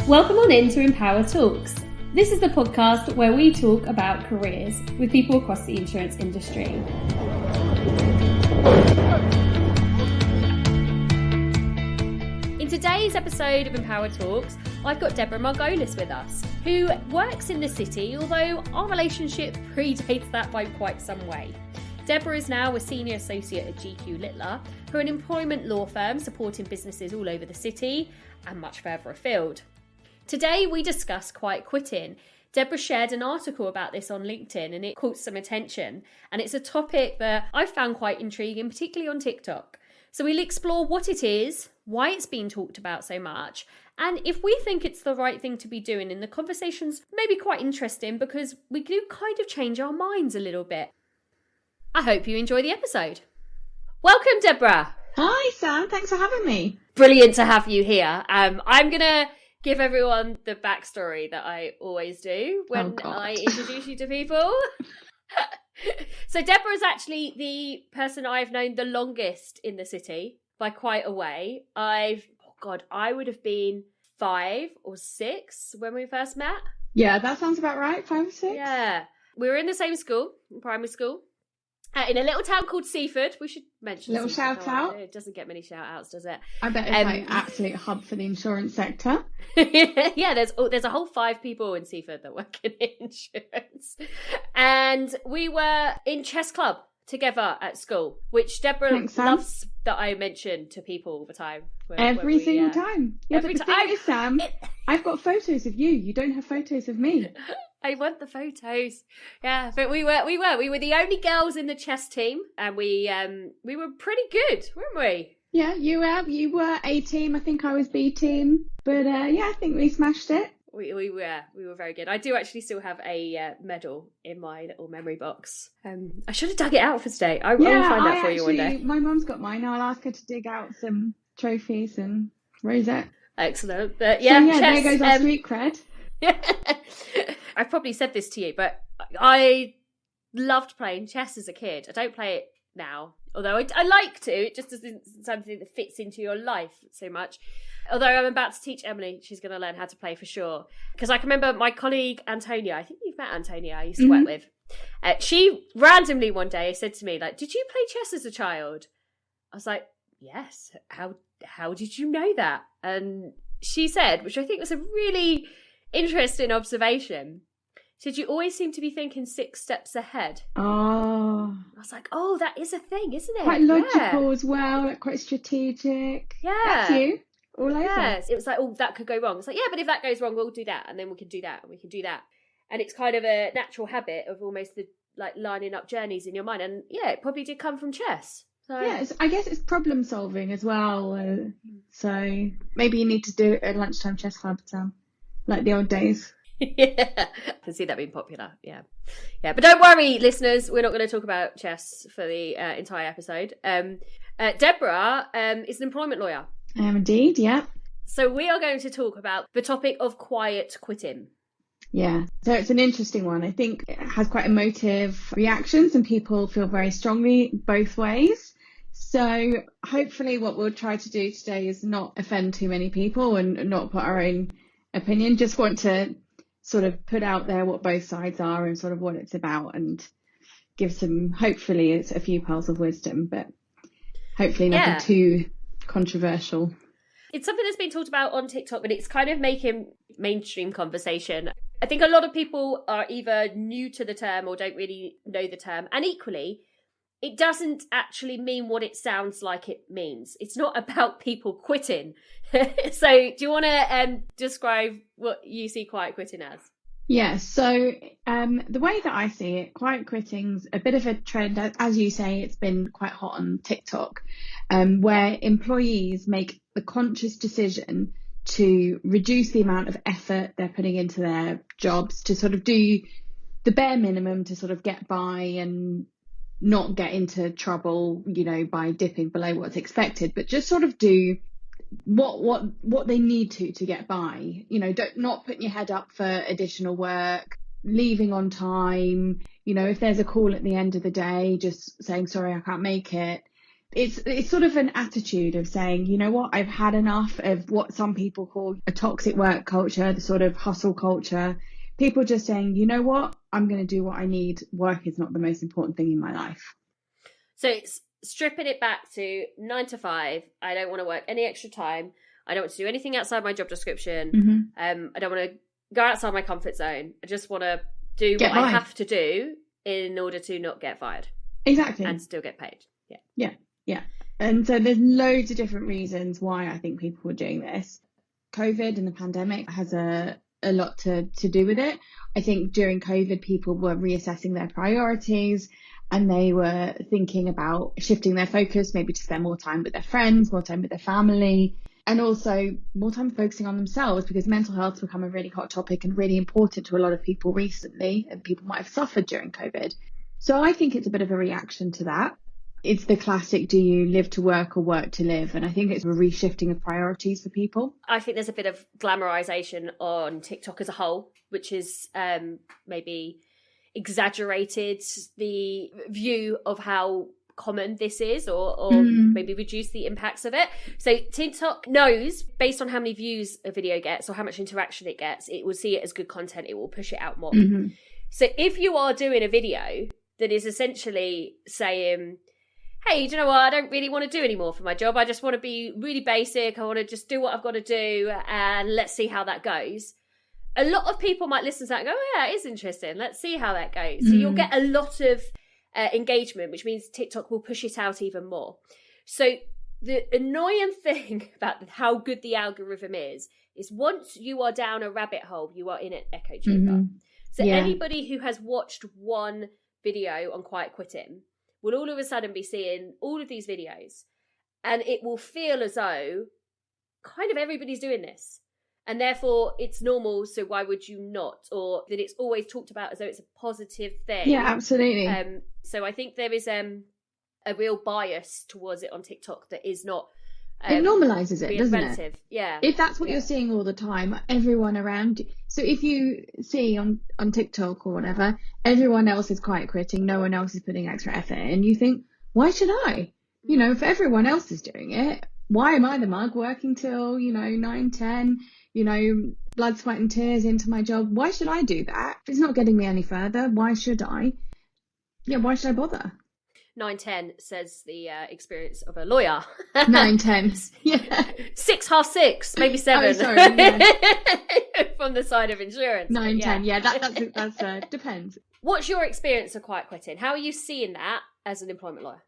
Welcome on in to Empower Talks. This is the podcast where we talk about careers with people across the insurance industry. In today's episode of Empower Talks, I've got Deborah Margolis with us, who works in the city, although our relationship predates that by quite some way. Deborah is now a senior associate at GQ Littler, who are an employment law firm supporting businesses all over the city and much further afield. Today we discuss quiet quitting. Deborah shared an article about this on LinkedIn and it caught some attention. And it's a topic that I found quite intriguing, particularly on TikTok. So we'll explore what it is, why it's been talked about so much, and if we think it's the right thing to be doing. And the conversation's maybe quite interesting because we do kind of change our minds a little bit. I hope you enjoy the episode. Welcome, Deborah. Hi, Sam. Thanks for having me. Brilliant to have you here. I'm going to give everyone the backstory that I always do when I introduce you to people. So Deborah is actually the person I've known the longest in the city by quite a way. I would have been 5 or 6 when we first met. Yeah, that sounds about right. 5 or 6. Yeah. We were in the same school, primary school. In a little town called Seaford. We should mention little Seaford. shout out. It doesn't get many shout outs, does it? I bet it's like absolute hub for the insurance sector. Yeah, there's a whole 5 people in Seaford that work in insurance. And we were in chess club together at school, which Deborah loves that I mention to people all the time. Every single time. Yeah, but the thing is, Sam, I've got photos of you. You don't have photos of me. I want the photos. Yeah, but we were the only girls in the chess team, and we were pretty good, weren't we? Yeah, you were A team. I think I was B team, but I think we smashed it. We were very good. I do actually still have a medal in my little memory box. I should have dug it out for today. I will find that for you one day. My mum's got mine. I'll ask her to dig out some trophies and rosette. Excellent. But chess, there goes our street cred. I've probably said this to you, but I loved playing chess as a kid. I don't play it now, although I like to. It just isn't something that fits into your life so much. Although I'm about to teach Emily, she's going to learn how to play for sure. Because I can remember my colleague Antonia, I think you've met Antonia, I used to work with. She randomly one day said to me, like, "Did you play chess as a child?" I was like, "Yes." How did you know that? And she said, which I think was a really interesting observation, she said, "You always seem to be thinking 6 steps ahead." Oh. I was like, oh, that is a thing, isn't it? Quite logical as well, like quite strategic. Yeah. That's you. All over. Yes, it was like, oh, that could go wrong. It's like, yeah, but if that goes wrong, we'll do that, and then we can do that, and we can do that. And it's kind of a natural habit of almost lining up journeys in your mind. And yeah, it probably did come from chess. So yeah, I guess it's problem solving as well. So maybe you need to do a lunchtime chess club, Sam, like the old days. Yeah, I can see that being popular. Yeah. But don't worry, listeners, we're not going to talk about chess for the entire episode. Deborah is an employment lawyer. I am indeed, yeah. So we are going to talk about the topic of quiet quitting. Yeah, so it's an interesting one. I think it has quite emotive reactions and people feel very strongly both ways. So hopefully what we'll try to do today is not offend too many people and not put our own opinion. Just want to sort of put out there what both sides are and sort of what it's about and give some, hopefully it's a few pearls of wisdom, but hopefully nothing too controversial. It's something that's been talked about on TikTok, but it's kind of making mainstream conversation. I think a lot of people are either new to the term or don't really know the term. And equally, it doesn't actually mean what it sounds like it means. It's not about people quitting. So do you want to describe what you see quiet quitting as? Yeah, so the way that I see it, quiet quitting's a bit of a trend. As you say, it's been quite hot on TikTok, where employees make the conscious decision to reduce the amount of effort they're putting into their jobs, to sort of do the bare minimum to sort of get by and not get into trouble, by dipping below what's expected, but just sort of do what they need to get by. Not putting your head up for additional work, leaving on time, if there's a call at the end of the day, just saying, sorry, I can't make it. It's sort of an attitude of saying, you know what, I've had enough of what some people call a toxic work culture, the sort of hustle culture. People just saying, you know what, I'm going to do what I need. Work is not the most important thing in my life. So it's stripping it back to 9 to 5. I don't want to work any extra time. I don't want to do anything outside my job description. Mm-hmm. I don't want to go outside my comfort zone. I just want to do what I have to do in order to not get fired. Exactly. And still get paid. Yeah. And so there's loads of different reasons why I think people are doing this. COVID and the pandemic has a lot to do with it. I think during COVID, people were reassessing their priorities and they were thinking about shifting their focus, maybe to spend more time with their friends, more time with their family, and also more time focusing on themselves, because mental health has become a really hot topic and really important to a lot of people recently, and people might have suffered during COVID. So I think it's a bit of a reaction to that. It's the classic, do you live to work or work to live? And I think it's a reshifting of priorities for people. I think there's a bit of glamorization on TikTok as a whole, which is maybe exaggerated the view of how common this is, or maybe reduce the impacts of it. So TikTok knows, based on how many views a video gets or how much interaction it gets, it will see it as good content. It will push it out more. So if you are doing a video that is essentially saying, hey, do you know what? I don't really want to do anymore for my job. I just want to be really basic. I want to just do what I've got to do, and let's see how that goes. A lot of people might listen to that and go, oh, yeah, it is interesting. Let's see how that goes. So you'll get a lot of engagement, which means TikTok will push it out even more. So the annoying thing about how good the algorithm is once you are down a rabbit hole, you are in an echo chamber. So anybody who has watched one video on quiet quitting will all of a sudden be seeing all of these videos, and it will feel as though kind of everybody's doing this, and therefore it's normal, so why would you not? Or that it's always talked about as though it's a positive thing. Yeah, absolutely. So I think there is a real bias towards it on TikTok that is not it normalizes it, doesn't it? Yeah. If that's what you're seeing all the time, everyone around. So if you see on TikTok or whatever, everyone else is quiet quitting, no one else is putting extra effort in, you think, why should I? You know, if everyone else is doing it, why am I the mug working till, 9, 10, blood, sweat and tears into my job? Why should I do that? If it's not getting me any further, why should I? Yeah, why should I bother? 9-10 says the experience of a lawyer. 9-10. Yeah. 6, half 6, maybe 7. Oh, sorry. Yeah. From the side of insurance. 9-10. Yeah, that's depends. What's your experience of quiet quitting? How are you seeing that as an employment lawyer?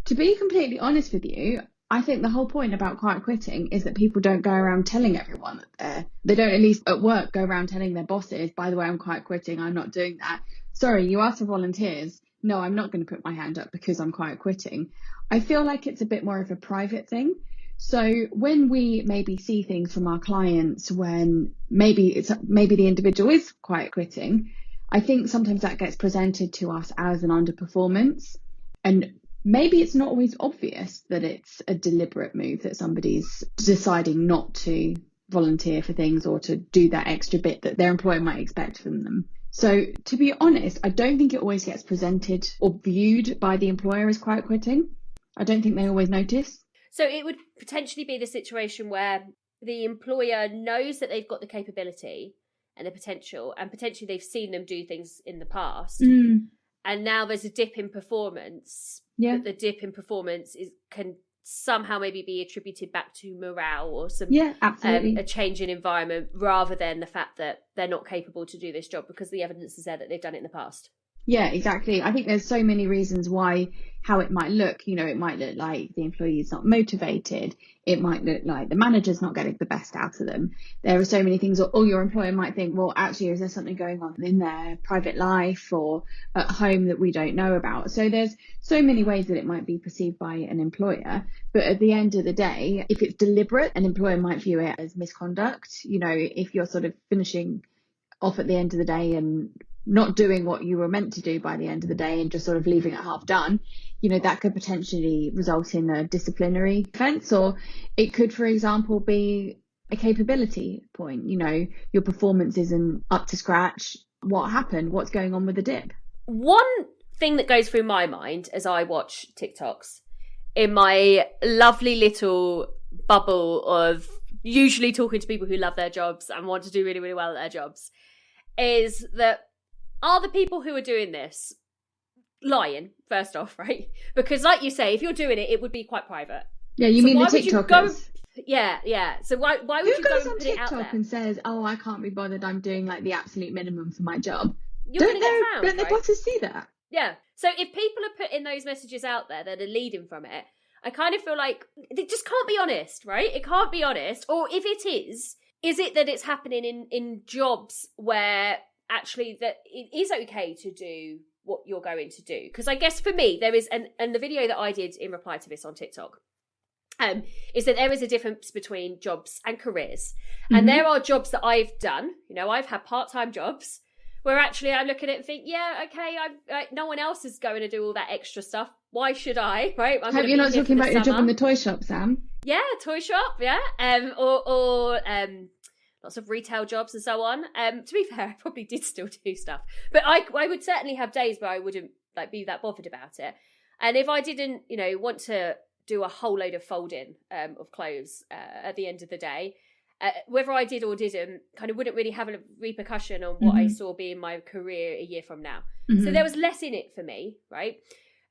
To be completely honest with you, I think the whole point about quiet quitting is that people don't go around telling everyone that they don't, at least at work, go around telling their bosses, by the way, I'm quiet quitting, I'm not doing that. Sorry, you asked for volunteers. No, I'm not going to put my hand up because I'm quiet quitting. I feel like it's a bit more of a private thing. So when we maybe see things from our clients, when maybe the individual is quiet quitting, I think sometimes that gets presented to us as an underperformance. And maybe it's not always obvious that it's a deliberate move, that somebody's deciding not to volunteer for things or to do that extra bit that their employer might expect from them. So to be honest, I don't think it always gets presented or viewed by the employer as quiet quitting. I don't think they always notice. So it would potentially be the situation where the employer knows that they've got the capability and the potential, and potentially they've seen them do things in the past. And now there's a dip in performance. Yeah. But the dip in performance can somehow maybe be attributed back to morale or some absolutely. A change in environment, rather than the fact that they're not capable to do this job because the evidence is there that they've done it in the past. Yeah, exactly. I think there's so many reasons how it might look. It might look like the employee is not motivated. It might look like the manager's not getting the best out of them. There are so many things, or your employer might think, well, actually, is there something going on in their private life or at home that we don't know about? So there's so many ways that it might be perceived by an employer. But at the end of the day, if it's deliberate, an employer might view it as misconduct. If you're sort of finishing off at the end of the day and not doing what you were meant to do by the end of the day and just sort of leaving it half done, that could potentially result in a disciplinary offence, or it could, for example, be a capability point. Your performance isn't up to scratch. What happened? What's going on with the dip? One thing that goes through my mind as I watch TikToks in my lovely little bubble of usually talking to people who love their jobs and want to do really, really well at their jobs, is that are the people who are doing this lying, first off, right? Because like you say, if you're doing it, it would be quite private. Yeah, you mean the TikTokers? Yeah. So why would you go and put it out there? Who goes on TikTok and says, "Oh, I can't be bothered. I'm doing like the absolute minimum for my job." Don't their bosses see that? Yeah. So if people are putting those messages out there that are leading from it, I kind of feel like it just can't be honest, right? It can't be honest. Or if it is it that it's happening in jobs where actually that it is okay to do what you're going to do? Because I guess for me there is, and the video that I did in reply to this on TikTok, is that there is a difference between jobs and careers. And there are jobs that I've done, I've had part-time jobs where actually I look at it and think, yeah, okay, no one else is going to do all that extra stuff. Why should I, right? Hope you're not talking about your job in the toy shop, Sam. Yeah, toy shop, yeah. Or lots of retail jobs and so on. To be fair, I probably did still do stuff. But I would certainly have days where I wouldn't be that bothered about it. And if I didn't, want to do a whole load of folding of clothes at the end of the day, whether I did or didn't kind of wouldn't really have a repercussion on what I saw being my career a year from now. So there was less in it for me, right?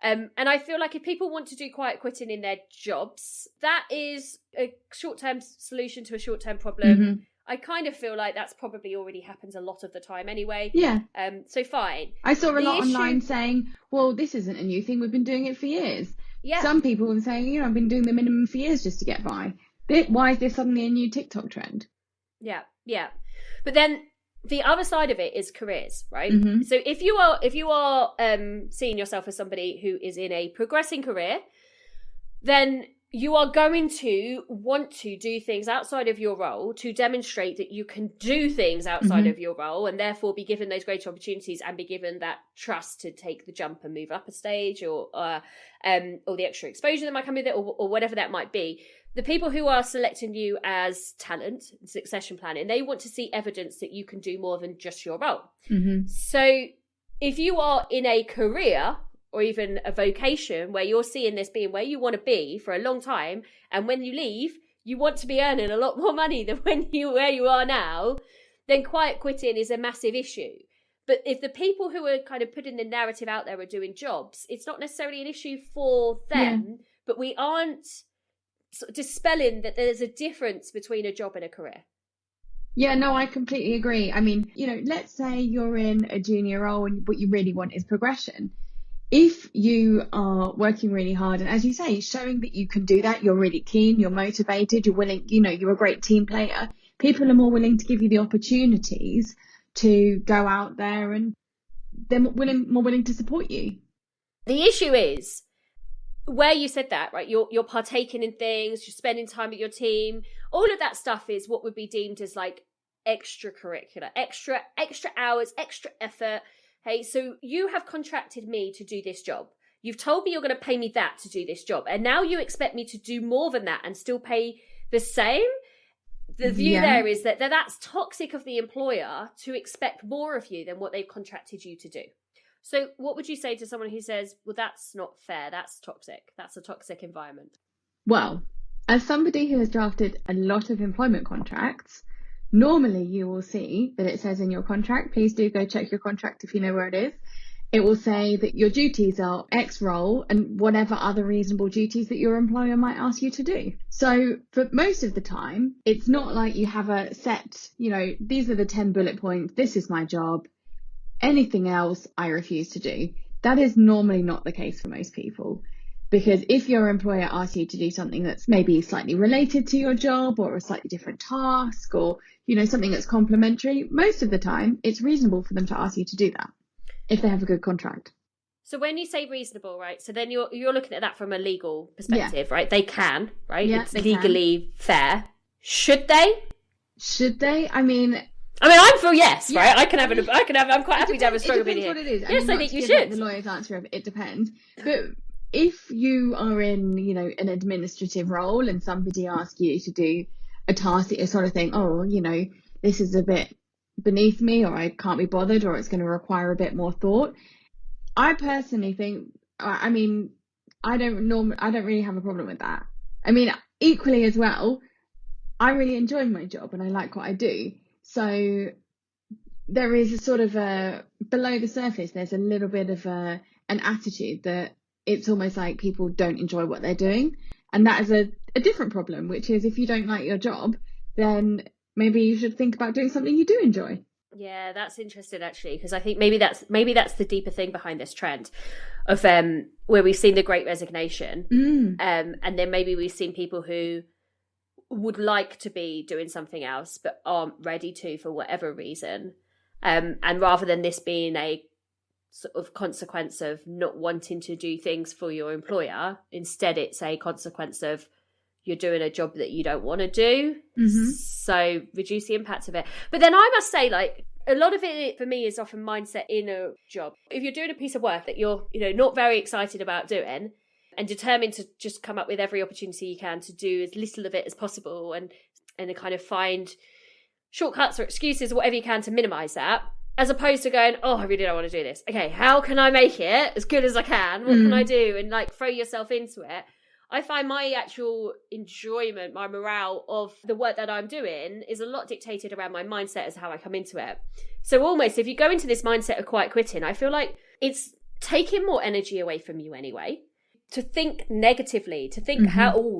And I feel like if people want to do quiet quitting in their jobs, that is a short-term solution to a short-term problem. I kind of feel like that's probably already happens a lot of the time anyway. Yeah. So fine. I saw a lot online saying, well, this isn't a new thing. We've been doing it for years. Yeah. Some people were saying, I've been doing the minimum for years just to get by. Why is this suddenly a new TikTok trend? Yeah. But then the other side of it is careers, right? So if you are seeing yourself as somebody who is in a progressing career, then you are going to want to do things outside of your role to demonstrate that you can do things outside of your role, and therefore be given those greater opportunities and be given that trust to take the jump and move up a stage, or the extra exposure that might come with it, or whatever that might be. The people who are selecting you as talent, succession planning, they want to see evidence that you can do more than just your role. So if you are in a career or even a vocation where you're seeing this being where you want to be for a long time, and when you leave, you want to be earning a lot more money than where you are now, then quiet quitting is a massive issue. But if the people who are kind of putting the narrative out there are doing jobs, it's not necessarily an issue for them, but we aren't dispelling that there's a difference between a job and a career. Yeah, no, I completely agree. I mean, let's say you're in a junior role and what you really want is progression. If you are working really hard and, as you say, showing that you can do that, you're really keen, you're motivated, you're willing, you're a great team player, people are more willing to give you the opportunities to go out there, and they're more willing to support you. The issue is where you said that, right? You're partaking in things, you're spending time with your team. All of that stuff is what would be deemed as like extracurricular, extra hours, extra effort. Hey, so you have contracted me to do this job. You've told me you're going to pay me that to do this job. And now you expect me to do more than that and still pay the same? The view there is that that's toxic of the employer to expect more of you than what they've contracted you to do. So what would you say to someone who says, well, that's not fair, that's toxic, that's a toxic environment? Well, as somebody who has drafted a lot of employment contracts, normally you will see that it says in your contract, please do go check your contract if you know where it is. It will say that your duties are X role and whatever other reasonable duties that your employer might ask you to do. So for most of the time, it's not like you have a set, these are the 10 bullet points, this is my job, anything else I refuse to do. That is normally not the case for most people. Because if your employer asks you to do something that's maybe slightly related to your job, or a slightly different task, or, something that's complementary, most of the time it's reasonable for them to ask you to do that if they have a good contract. So when you say reasonable, right, so then you're looking at that from a legal perspective, right? They can, right? Yeah, it's legally fair. Should they? I mean, I'm for yes, right? I'm quite happy to have a strong opinion. What it is. Yes, I think you should. The lawyer's answer of it depends. But if you are in, an administrative role and somebody asks you to do a task that you sort of think, this is a bit beneath me, or I can't be bothered, or it's going to require a bit more thought. I personally think, I I don't really have a problem with that. I mean, equally as well, I really enjoy my job and I like what I do. So there is a sort of below the surface, there's a little bit of an attitude that it's almost like people don't enjoy what they're doing. And that is a different problem, which is if you don't like your job, then maybe you should think about doing something you do enjoy. Yeah, that's interesting actually, because I think maybe that's the deeper thing behind this trend of where we've seen the Great Resignation, and then maybe we've seen people who would like to be doing something else but aren't ready to for whatever reason, and rather than this being a sort of consequence of not wanting to do things for your employer, instead it's a consequence of you're doing a job that you don't want to do. So reduce the impact of it. But then I must say, like, a lot of it for me is often mindset in a job. If you're doing a piece of work that you're, not very excited about doing and determined to just come up with every opportunity you can to do as little of it as possible and kind of find shortcuts or excuses or whatever you can to minimize that, as opposed to going, oh, I really don't want to do this. Okay, how can I make it as good as I can? What can I do? And like throw yourself into it. I find my actual enjoyment, my morale of the work that I'm doing is a lot dictated around my mindset as how I come into it. So almost if you go into this mindset of quiet quitting, I feel like it's taking more energy away from you anyway. To think negatively, to think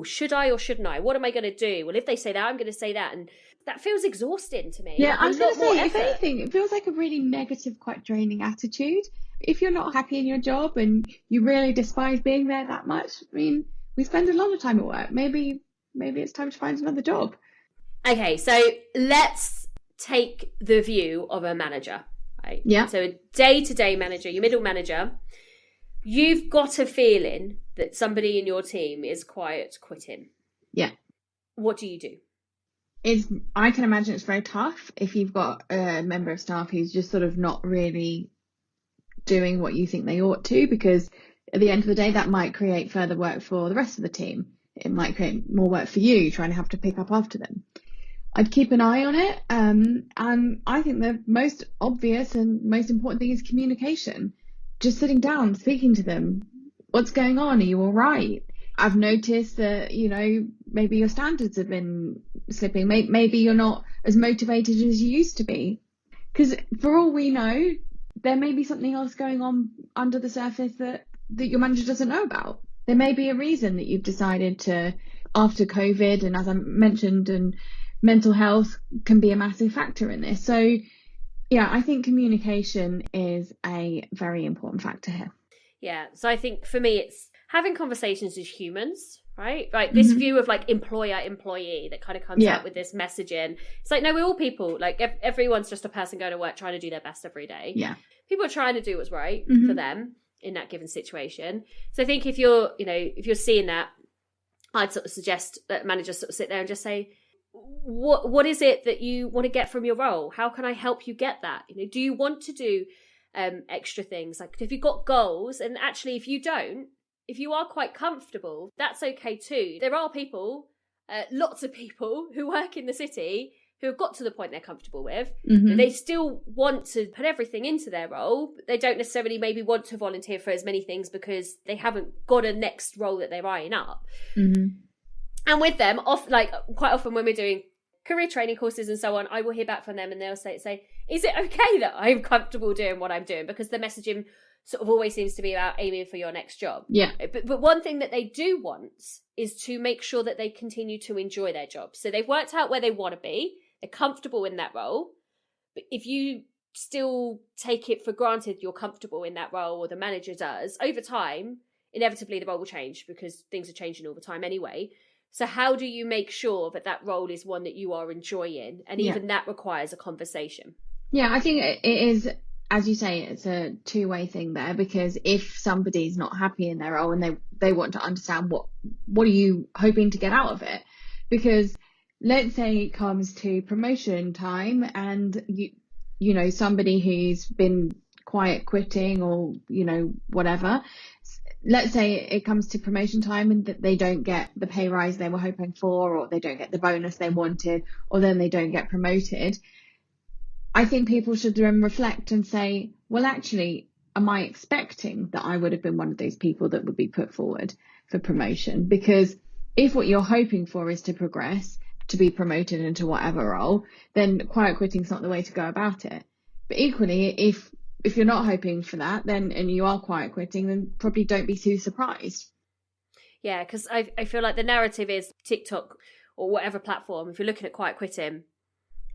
should I or shouldn't I? What am I going to do? Well, if they say that, I'm going to say that. And that feels exhausting to me. Yeah, I was going to say, if anything, it feels like a really negative, quite draining attitude. If you're not happy in your job and you really despise being there that much, I mean, we spend a lot of time at work. Maybe it's time to find another job. Okay, so let's take the view of a manager, right? Yeah. So a day-to-day manager, your middle manager, you've got a feeling that somebody in your team is quiet quitting. Yeah. What do you do? I can imagine it's very tough if you've got a member of staff who's just sort of not really doing what you think they ought to, because at the end of the day, that might create further work for the rest of the team. It might create more work for you trying to have to pick up after them. I'd keep an eye on it. And I think the most obvious and most important thing is communication. Just sitting down, speaking to them. What's going on? Are you all right? I've noticed that, maybe your standards have been slipping. Maybe you're not as motivated as you used to be. Because for all we know, there may be something else going on under the surface that your manager doesn't know about. There may be a reason that you've decided to, after COVID, and as I mentioned, and mental health can be a massive factor in this. So yeah, I think communication is a very important factor here. Yeah, so I think for me it's having conversations as humans, right? Like this view of like employer-employee that kind of comes out with this messaging. It's like, no, we're all people. Like everyone's just a person going to work trying to do their best every day. Yeah. People are trying to do what's right for them in that given situation. So I think if you're seeing that, I'd sort of suggest that managers sort of sit there and just say, what is it that you want to get from your role? How can I help you get that? Do you want to do extra things? Like if you've got goals, and actually if you are quite comfortable, that's okay too. There are people, lots of people who work in the city who have got to the point they're comfortable with. They still want to put everything into their role, but they don't necessarily maybe want to volunteer for as many things because they haven't got a next role that they're eyeing up. And with them, quite often when we're doing career training courses and so on, I will hear back from them and they'll say, is it okay that I'm comfortable doing what I'm doing? Because the messaging sort of always seems to be about aiming for your next job. Yeah. But one thing that they do want is to make sure that they continue to enjoy their job. So they've worked out where they want to be. They're comfortable in that role. But if you still take it for granted you're comfortable in that role, or the manager does, over time, inevitably the role will change because things are changing all the time anyway. So how do you make sure that role is one that you are enjoying? And even that requires a conversation. Yeah, I think it is, as you say, it's a two-way thing there, because if somebody's not happy in their role and they want to understand what are you hoping to get out of it? Because let's say it comes to promotion time and you somebody who's been quiet quitting or whatever, let's say it comes to promotion time and that they don't get the pay rise they were hoping for, or they don't get the bonus they wanted, or then they don't get promoted. I think people should then reflect and say, well, actually, am I expecting that I would have been one of those people that would be put forward for promotion? Because if what you're hoping for is to progress, to be promoted into whatever role, then quiet quitting is not the way to go about it. But equally, if you're not hoping for that, then and you are quiet quitting, then probably don't be too surprised. Yeah, because I feel like the narrative is TikTok or whatever platform, if you're looking at quiet quitting,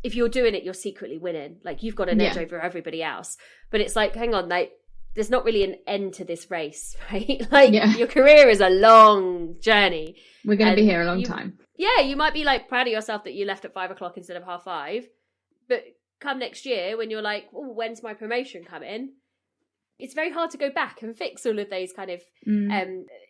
if you're doing it, you're secretly winning. Like, you've got an edge over everybody else. But it's like, hang on, like, there's not really an end to this race, right? Like, your career is a long journey. We're going to be here a long time. Yeah, you might be like proud of yourself that you left at 5 o'clock instead of 5:30. But come next year, when you're like, oh, when's my promotion coming? It's very hard to go back and fix all of those kind of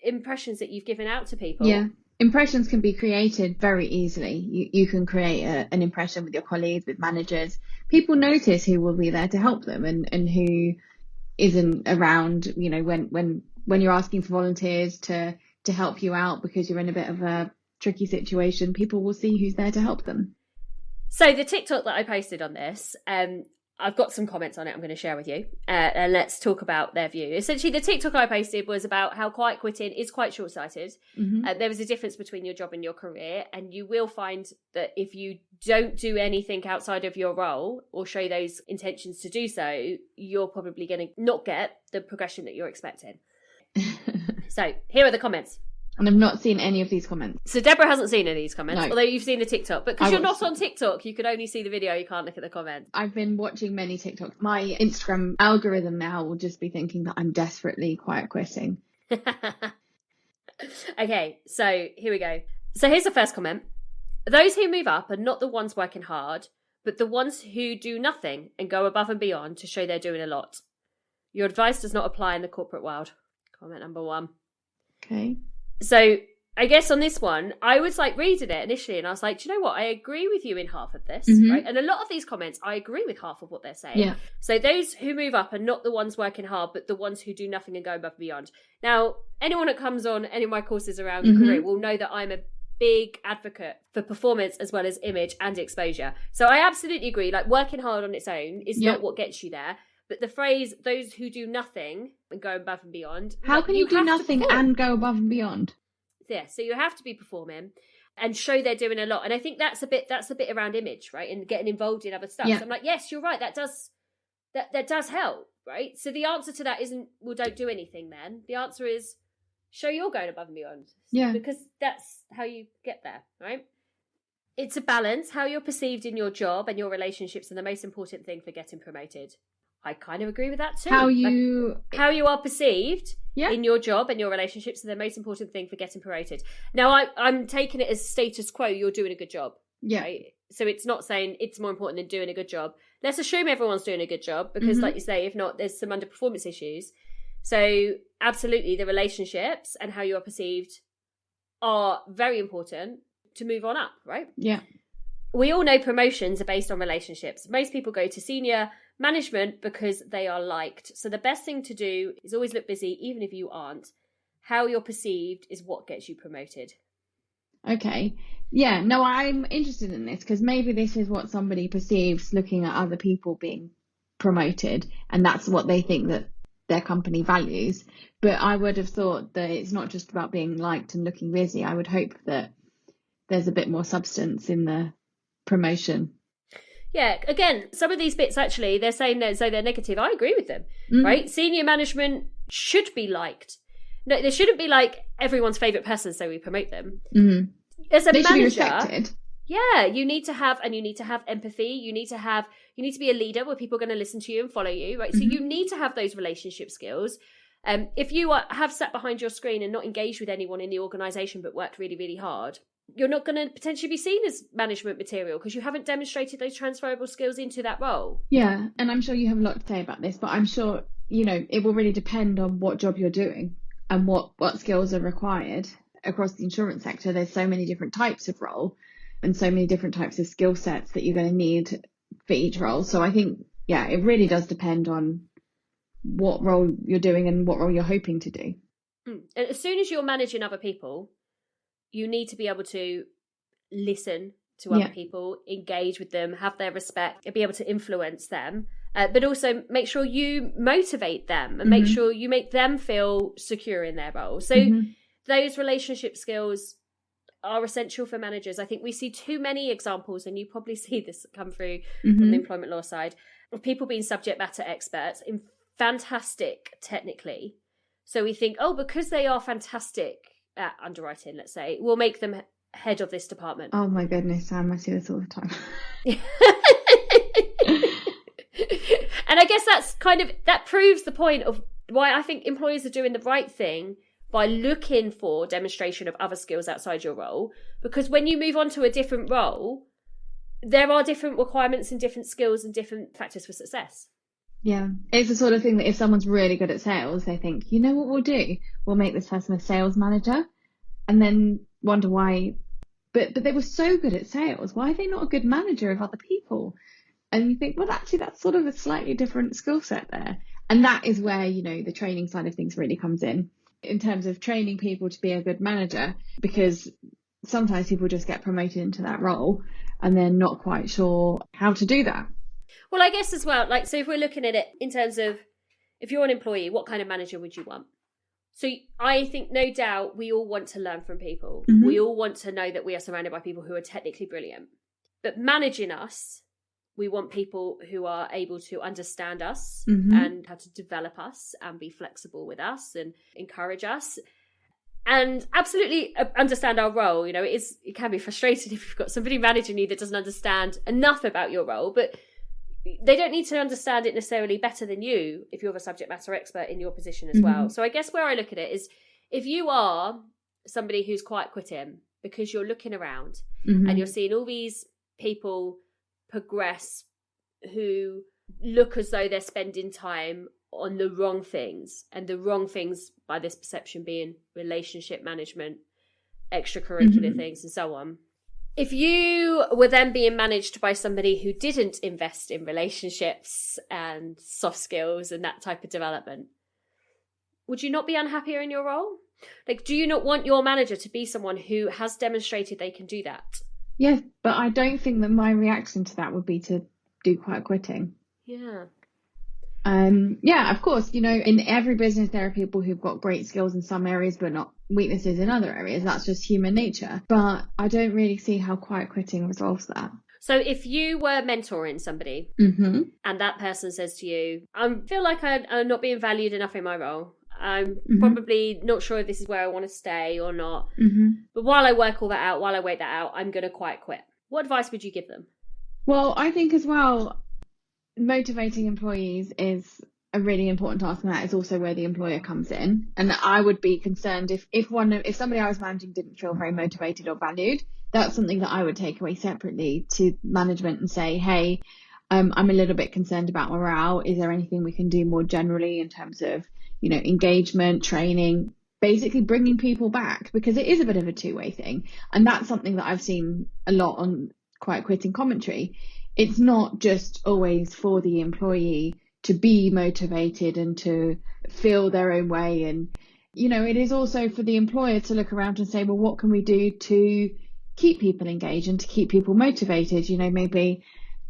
impressions that you've given out to people. Yeah. Impressions can be created very easily. You can create an impression with your colleagues, with managers. People notice who will be there to help them and who isn't around, you know, when you're asking for volunteers to help you out because you're in a bit of a tricky situation, people will see who's there to help them. So the TikTok that I posted on this, I've got some comments on it I'm going to share with you, and let's talk about their view. Essentially, the TikTok I posted was about how quiet quitting is quite short-sighted. There was a difference between your job and your career, and you will find that if you don't do anything outside of your role or show those intentions to do so, you're probably going to not get the progression that you're expecting. So here are the comments. And I've not seen any of these comments. So Deborah hasn't seen any of these comments, although you've seen the TikTok. But because you're not on TikTok, you can only see the video, you can't look at the comments. I've been watching many TikToks. My Instagram algorithm now will just be thinking that I'm desperately quiet quitting. Okay, so here we go. So here's the first comment. Those who move up are not the ones working hard, but the ones who do nothing and go above and beyond to show they're doing a lot. Your advice does not apply in the corporate world. Comment number 1. Okay. So I guess on this one, I was like reading it initially and I was like, do you know what? I agree with you in half of this, right? And a lot of these comments, I agree with half of what they're saying. Yeah. So those who move up are not the ones working hard, but the ones who do nothing and go above and beyond. Now, anyone that comes on any of my courses around career will know that I'm a big advocate for performance as well as image and exposure. So I absolutely agree. Like, working hard on its own is not what gets you there. But the phrase, those who do nothing and go above and beyond. How can you do nothing and go above and beyond? Yeah, so you have to be performing and show they're doing a lot. And I think that's a bit around image, right? And getting involved in other stuff. Yeah. So I'm like, yes, you're right. That does help, right? So the answer to that isn't, well, don't do anything then. The answer is show you're going above and beyond. Yeah. Because that's how you get there, right? It's a balance. How you're perceived in your job and your relationships are the most important thing for getting promoted. I kind of agree with that too. How you are perceived in your job and your relationships are the most important thing for getting promoted. Now, I'm taking it as status quo. You're doing a good job. Yeah. Right? So it's not saying it's more important than doing a good job. Let's assume everyone's doing a good job because, like you say, if not, there's some underperformance issues. So absolutely, the relationships and how you are perceived are very important to move on up, right? Yeah. We all know promotions are based on relationships. Most people go to senior management because they are liked. So the best thing to do is always look busy, even if you aren't. How you're perceived is what gets you promoted. Okay. Yeah, no, I'm interested in this because maybe this is what somebody perceives looking at other people being promoted, and that's what they think that their company values. But I would have thought that it's not just about being liked and looking busy. I would hope that there's a bit more substance in the promotion. Yeah, again, some of these bits actually, they're saying that so they're negative. I agree with them, right? Senior management should be liked. No, they shouldn't be like everyone's favourite person, so we promote them. As a manager, should be respected. Yeah, you need to have empathy. You need to be a leader where people are going to listen to you and follow you, right? So you need to have those relationship skills. If you have sat behind your screen and not engaged with anyone in the organisation but worked really, really hard, you're not going to potentially be seen as management material because you haven't demonstrated those transferable skills into that role. Yeah, and I'm sure you have a lot to say about this, but I'm sure, it will really depend on what job you're doing and what skills are required. Across the insurance sector, there's so many different types of role and so many different types of skill sets that you're going to need for each role. So I think, yeah, it really does depend on what role you're doing and what role you're hoping to do. And as soon as you're managing other people, you need to be able to listen to other people, engage with them, have their respect, and be able to influence them but also make sure you motivate them and make sure you make them feel secure in their role. So those relationship skills are essential for managers. I think we see too many examples, and you probably see this come through from the employment law side, of people being subject matter experts in fantastic technically. So we think, oh, because they are fantastic at underwriting, let's say, we'll make them head of this department. Oh my goodness, Sam, I see this all the time. And I guess that proves the point of why I think employers are doing the right thing by looking for demonstration of other skills outside your role. Because when you move on to a different role, there are different requirements and different skills and different factors for success. Yeah, it's the sort of thing that if someone's really good at sales, they think, you know what we'll do? We'll make this person a sales manager, and then wonder why. But they were so good at sales. Why are they not a good manager of other people? And you think, well, actually, that's sort of a slightly different skill set there. And that is where, the training side of things really comes in terms of training people to be a good manager, because sometimes people just get promoted into that role and they're not quite sure how to do that. Well, I guess as well, so if we're looking at it in terms of, if you're an employee, what kind of manager would you want? So I think no doubt we all want to learn from people. We all want to know that we are surrounded by people who are technically brilliant. But managing us, we want people who are able to understand us and how to develop us and be flexible with us and encourage us and absolutely understand our role. It can be frustrating if you've got somebody managing you that doesn't understand enough about your role, but they don't need to understand it necessarily better than you if you're a subject matter expert in your position as well. So I guess where I look at it is, if you are somebody who's quite quitting because you're looking around and you're seeing all these people progress who look as though they're spending time on the wrong things, and the wrong things by this perception being relationship management, extracurricular things and so on. If you were then being managed by somebody who didn't invest in relationships and soft skills and that type of development, would you not be unhappier in your role? Do you not want your manager to be someone who has demonstrated they can do that? Yes, but I don't think that my reaction to that would be to do quiet quitting. Yeah. Yeah, of course, in every business there are people who've got great skills in some areas but not weaknesses in other areas. That's just human nature. But I don't really see how quiet quitting resolves that. So if you were mentoring somebody and that person says to you, I feel like I'm not being valued enough in my role. I'm probably not sure if this is where I want to stay or not. But while I work all that out, while I wait that out, I'm going to quiet quit. What advice would you give them? Well, I think as well, motivating employees is a really important task, and that is also where the employer comes in. And I would be concerned if somebody I was managing didn't feel very motivated or valued. That's something that I would take away separately to management and say, hey, I'm a little bit concerned about morale. Is there anything we can do more generally in terms of, engagement, training, basically bringing people back, because it is a bit of a two-way thing. And that's something that I've seen a lot on quiet quitting commentary. It's not just always for the employee to be motivated and to feel their own way. And, it is also for the employer to look around and say, well, what can we do to keep people engaged and to keep people motivated? Maybe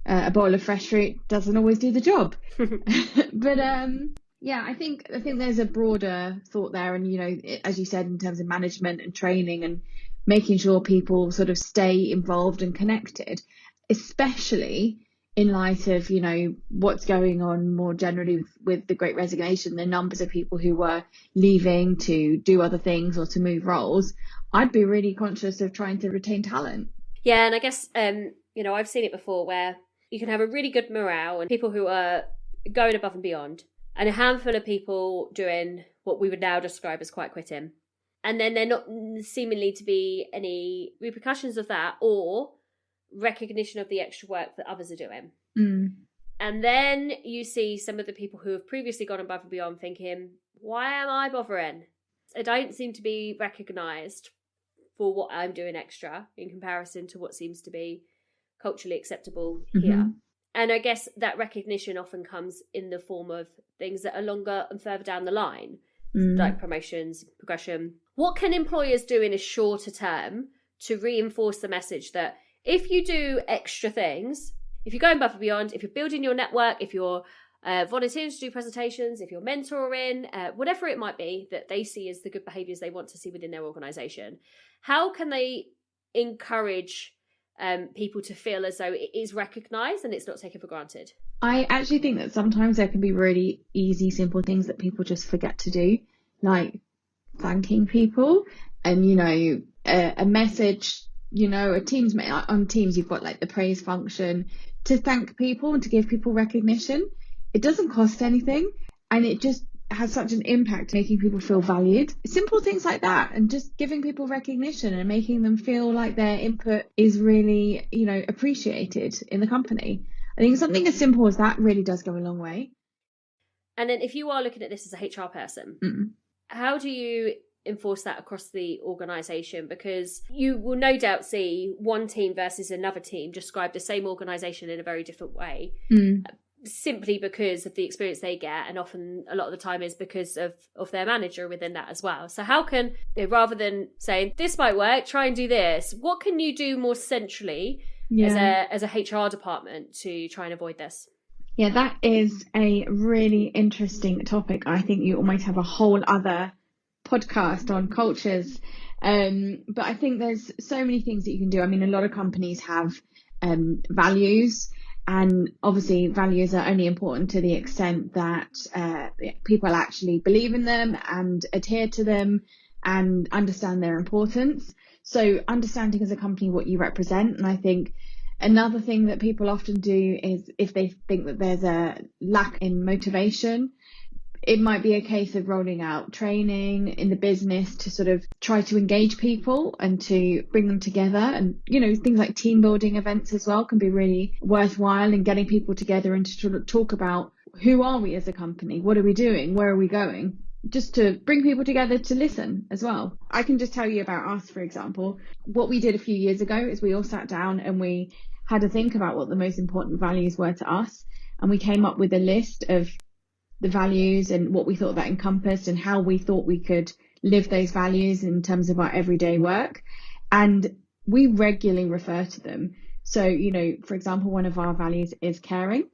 a bowl of fresh fruit doesn't always do the job. But yeah, I think there's a broader thought there. And, as you said, in terms of management and training and making sure people sort of stay involved and connected, especially in light of, what's going on more generally with the Great Resignation, the numbers of people who were leaving to do other things or to move roles. I'd be really conscious of trying to retain talent. Yeah, and I guess, I've seen it before where you can have a really good morale and people who are going above and beyond, and a handful of people doing what we would now describe as quiet quitting. And then there not seemingly to be any repercussions of that or recognition of the extra work that others are doing. And then you see some of the people who have previously gone above and beyond thinking, why am I bothering? I don't seem to be recognised for what I'm doing extra in comparison to what seems to be culturally acceptable here. And I guess that recognition often comes in the form of things that are longer and further down the line, like promotions, progression. What can employers do in a shorter term to reinforce the message that if you do extra things, if you're going above and beyond, if you're building your network, if you're volunteering to do presentations, if you're mentoring, whatever it might be that they see as the good behaviours they want to see within their organisation, how can they encourage people to feel as though it is recognised and it's not taken for granted? I actually think that sometimes there can be really easy, simple things that people just forget to do, like thanking people. And, a message, a Teams, on Teams, you've got like the praise function to thank people and to give people recognition. It doesn't cost anything, and it just has such an impact making people feel valued. Simple things like that, and just giving people recognition and making them feel like their input is really, appreciated in the company. I think something as simple as that really does go a long way. And then if you are looking at this as a HR person, how do you enforce that across the organisation? Because you will no doubt see one team versus another team describe the same organisation in a very different way. Simply because of the experience they get, and often a lot of the time is because of their manager within that as well. So how can, rather than saying this might work, try and do this, what can you do more centrally as a HR department to try and avoid this? Yeah, that is a really interesting topic. I think you almost have a whole other podcast on cultures, but I think there's so many things that you can do. I mean, a lot of companies have values. And obviously values are only important to the extent that people actually believe in them and adhere to them and understand their importance. So understanding as a company what you represent. And I think another thing that people often do is if they think that there's a lack in motivation, it might be a case of rolling out training in the business to sort of try to engage people and to bring them together. And, things like team building events as well can be really worthwhile, and getting people together and to sort of talk about who are we as a company? What are we doing? Where are we going? Just to bring people together to listen as well. I can just tell you about us, for example. What we did a few years ago is we all sat down and we had to think about what the most important values were to us. And we came up with a list of the values and what we thought that encompassed and how we thought we could live those values in terms of our everyday work. And we regularly refer to them. So, for example, one of our values is caring.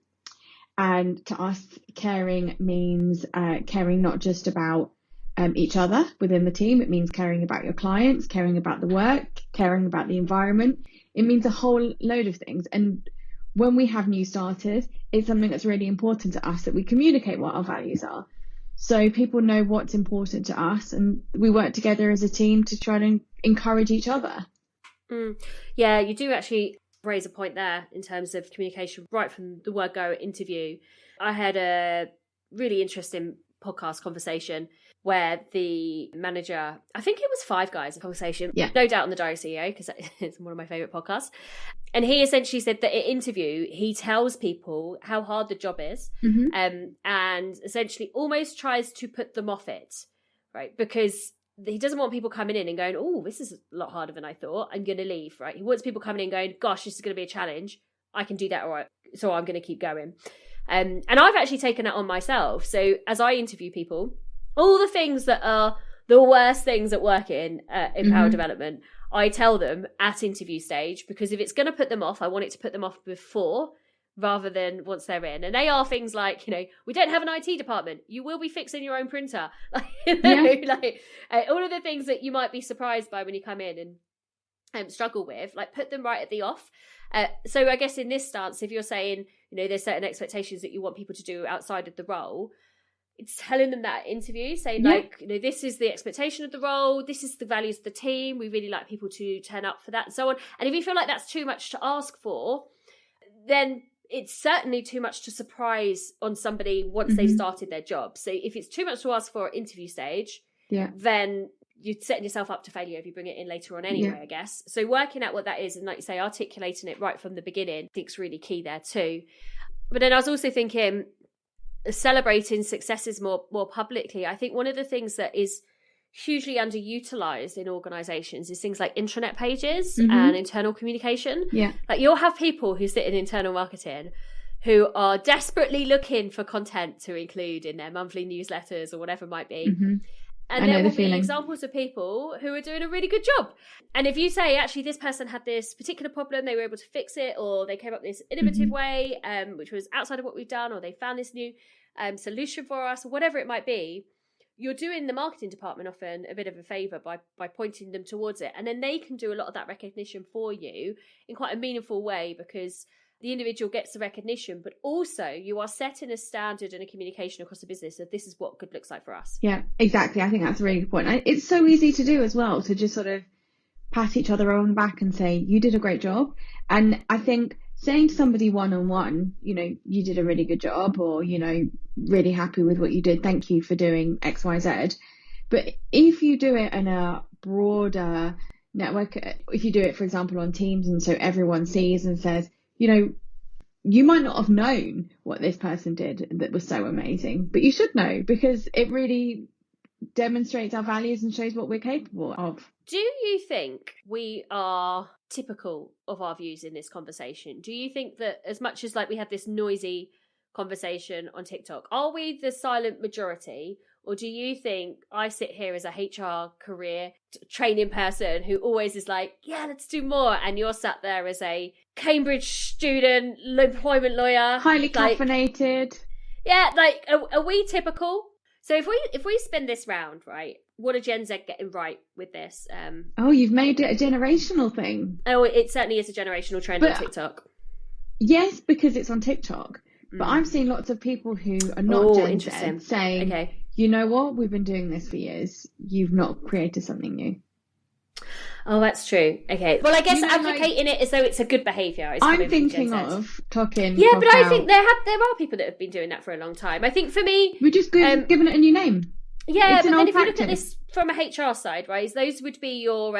And to us, caring means caring not just about each other within the team. It means caring about your clients, caring about the work, caring about the environment. It means a whole load of things. And when we have new starters, it's something that's really important to us that we communicate what our values are. So people know what's important to us, and we work together as a team to try to encourage each other. Yeah, you do actually raise a point there in terms of communication right from the word go interview. I had a really interesting podcast conversation where the manager, I think it was Five Guys, a conversation, no doubt on the Diary CEO, because it's one of my favourite podcasts. And he essentially said that in interview, he tells people how hard the job is, and essentially almost tries to put them off it, right? Because he doesn't want people coming in and going, oh, this is a lot harder than I thought, I'm going to leave, right? He wants people coming in going, gosh, this is going to be a challenge. I can do that, all right, so I'm going to keep going. And I've actually taken that on myself. So as I interview people, all the things that are the worst things at work in power development, I tell them at interview stage, because if it's going to put them off, I want it to put them off before rather than once they're in. And they are things like, we don't have an IT department. You will be fixing your own printer. All of the things that you might be surprised by when you come in and struggle with, put them right at the off. So I guess in this stance, if you're saying, there's certain expectations that you want people to do outside of the role, it's telling them that interview, saying this is the expectation of the role, this is the values of the team, we really like people to turn up for that and so on. And if you feel like that's too much to ask for, then it's certainly too much to surprise on somebody once they've started their job. So if it's too much to ask for at interview stage, then you're setting yourself up to failure if you bring it in later on anyway, I guess. So working out what that is and, like you say, articulating it right from the beginning, I think is really key there too. But then I was also thinking, celebrating successes more publicly. I think one of the things that is hugely underutilized in organizations is things like intranet pages and internal communication. You'll have people who sit in internal marketing who are desperately looking for content to include in their monthly newsletters or whatever it might be. And there will be examples of people who are doing a really good job. And if you say, actually, this person had this particular problem, they were able to fix it, or they came up with this innovative way, which was outside of what we've done, or they found this new solution for us, or whatever it might be, you're doing the marketing department often a bit of a favour by pointing them towards it. And then they can do a lot of that recognition for you in quite a meaningful way, because the individual gets the recognition, but also you are setting a standard and a communication across the business of this is what good looks like for us. Yeah, exactly. I think that's a really good point. It's so easy to do as well, to just sort of pat each other on the back and say, you did a great job. And I think saying to somebody one-on-one, you know, you did a really good job, or, you know, really happy with what you did, thank you for doing X, Y, Z. But if you do it in a broader network, if you do it, for example, on Teams, and so everyone sees and says, you know, you might not have known what this person did that was so amazing, but you should know, because it really demonstrates our values and shows what we're capable of. Do you think we are typical of our views in this conversation? Do you think that as much as like we have this noisy conversation on TikTok, are we the silent majority? Or do you think I sit here as a HR career training person who always is like, yeah, let's do more, and you're sat there as a Cambridge student, employment lawyer, highly caffeinated? Yeah, like, are we typical? So if we spin this round, right, what are Gen Z getting right with this? Oh, you've made it a generational thing. Oh, it certainly is a generational trend on TikTok. Yes, because it's on TikTok. But I'm seeing lots of people who are not Gen Z saying, okay, you know what, we've been doing this for years. You've not created something new. Oh, that's true. Okay. Well, I guess advocating it as though it's a good behaviour. I'm thinking of clock in. Yeah, but I think there are people that have been doing that for a long time. I think for me, we're just giving it a new name. Yeah, but then if you look at this from a HR side, right, those would be your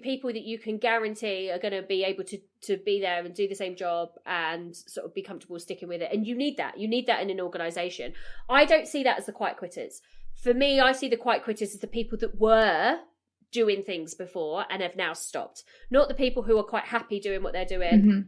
people that you can guarantee are going to be able to be there and do the same job and sort of be comfortable sticking with it. And you need that. You need that in an organisation. I don't see that as the quiet quitters. For me, I see the quiet quitters as the people that were doing things before and have now stopped. Not the people who are quite happy doing what they're doing. Mm-hmm.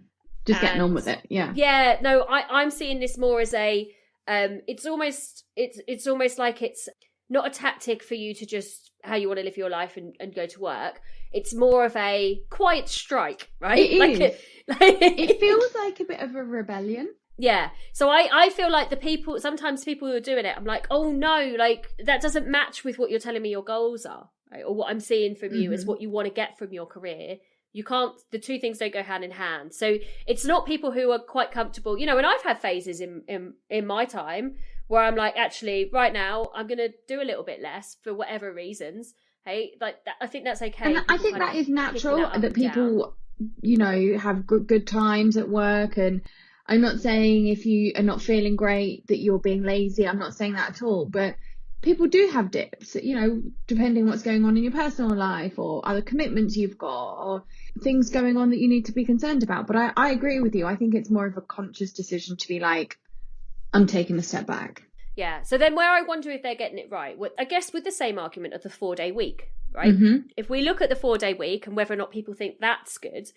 Just getting on with it. Yeah. Yeah. No, I'm seeing this more as a it's almost like it's not a tactic for you to just how you want to live your life and go to work. It's more of a quiet strike, right? It is. It feels like a bit of a rebellion. Yeah. So I feel like sometimes people who are doing it, I'm like, oh no, like that doesn't match with what you're telling me your goals are, right? Or what I'm seeing from you is what you want to get from your career. You can't, the two things don't go hand in hand. So it's not people who are quite comfortable, you know, and I've had phases in my time where I'm like, actually, right now, I'm going to do a little bit less for whatever reasons. Hey, like that, I think that's okay. And I think that is natural, that people, you know, have good times at work. And I'm not saying if you are not feeling great that you're being lazy. I'm not saying that at all. But people do have dips, you know, depending what's going on in your personal life or other commitments you've got or things going on that you need to be concerned about. But I agree with you. I think it's more of a conscious decision to be like, I'm taking a step back. Yeah. So then where I wonder if they're getting it right, I guess with the same argument of the 4-day week, right? If we look at the 4-day week and whether or not people think that's good,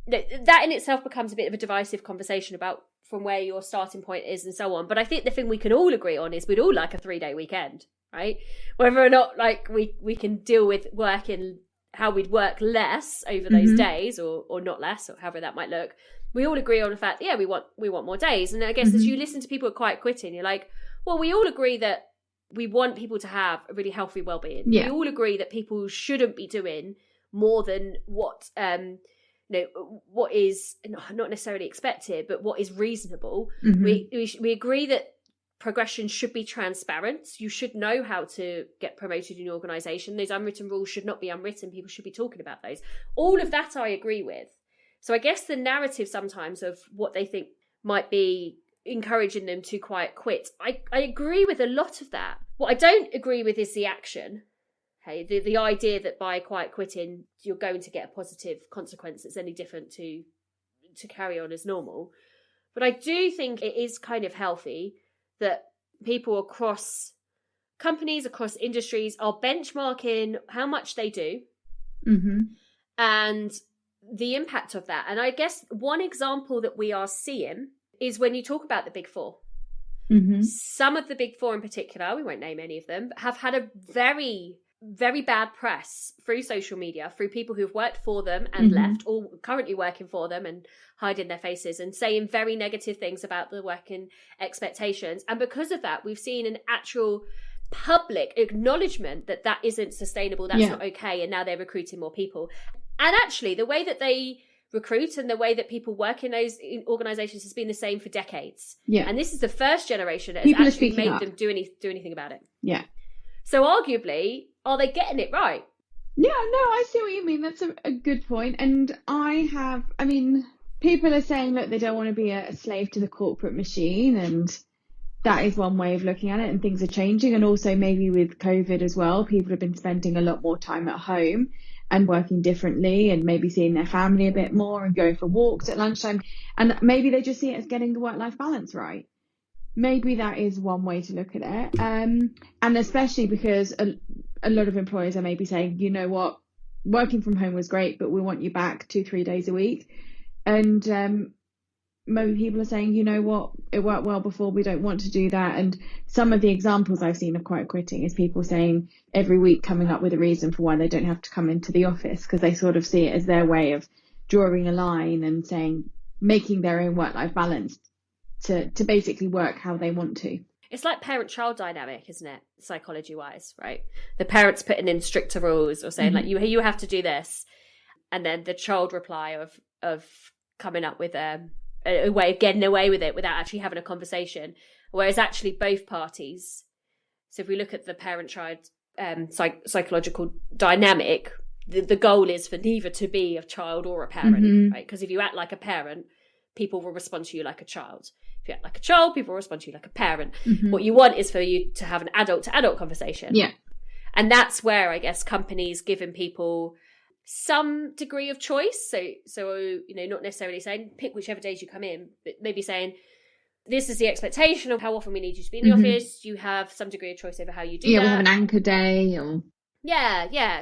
that in itself becomes a bit of a divisive conversation about from where your starting point is and so on. But I think the thing we can all agree on is we'd all like a 3-day weekend, right? Whether or not like we can deal with working how we'd work less over those days or not less, or however that might look. We all agree on the fact, yeah, we want more days. And I guess as you listen to people who are quite quitting, you're like, well, we all agree that we want people to have a really healthy well-being. Yeah. We all agree that people shouldn't be doing more than what what is not necessarily expected, but what is reasonable. We agree that progression should be transparent. You should know how to get promoted in your organisation. Those unwritten rules should not be unwritten. People should be talking about those. All of that I agree with. So I guess the narrative sometimes of what they think might be encouraging them to quiet quit, I agree with a lot of that. What I don't agree with is the action. Hey, the idea that by quiet quitting you're going to get a positive consequence that's any different to carry on as normal. But I do think it is kind of healthy that people across companies, across industries are benchmarking how much they do and the impact of that. And I guess one example that we are seeing is when you talk about the big four. Some of the big four in particular, we won't name any of them, have had a very, very bad press through social media, through people who've worked for them and left, or currently working for them and hiding their faces and saying very negative things about the working expectations. And because of that, we've seen an actual public acknowledgement that that isn't sustainable, that's not okay, and now they're recruiting more people. And actually, the way that they recruit and the way that people work in those organisations has been the same for decades. And this is the first generation that has actually made them do anything about it. So arguably, are they getting it right? Yeah, no, I see what you mean. That's a good point. And people are saying that they don't want to be a slave to the corporate machine, and that is one way of looking at it, and things are changing. And also maybe with COVID as well, people have been spending a lot more time at home and working differently, and maybe seeing their family a bit more and going for walks at lunchtime. And maybe they just see it as getting the work-life balance right. Maybe that is one way to look at it. And especially because a lot of employers are maybe saying, you know what, working from home was great, but we want you back 2-3 days a week. And maybe people are saying, you know what, it worked well before, we don't want to do that. And some of the examples I've seen of quiet quitting is people saying every week coming up with a reason for why they don't have to come into the office, because they sort of see it as their way of drawing a line and saying, making their own work-life balance to basically work how they want to. It's like parent-child dynamic, isn't it? Psychology-wise, right? The parents putting in stricter rules or saying like, you have to do this. And then the child reply of coming up with a way of getting away with it without actually having a conversation. Whereas actually both parties, so if we look at the parent-child psychological dynamic, the goal is for neither to be a child or a parent, right? Because if you act like a parent, people will respond to you like a child. If you act like a child, people will respond to you like a parent. What you want is for you to have an adult-to-adult conversation. And that's where, I guess, companies giving people some degree of choice. So not necessarily saying pick whichever days you come in, but maybe saying this is the expectation of how often we need you to be in the office. You have some degree of choice over how you do that. We have an anchor day. Or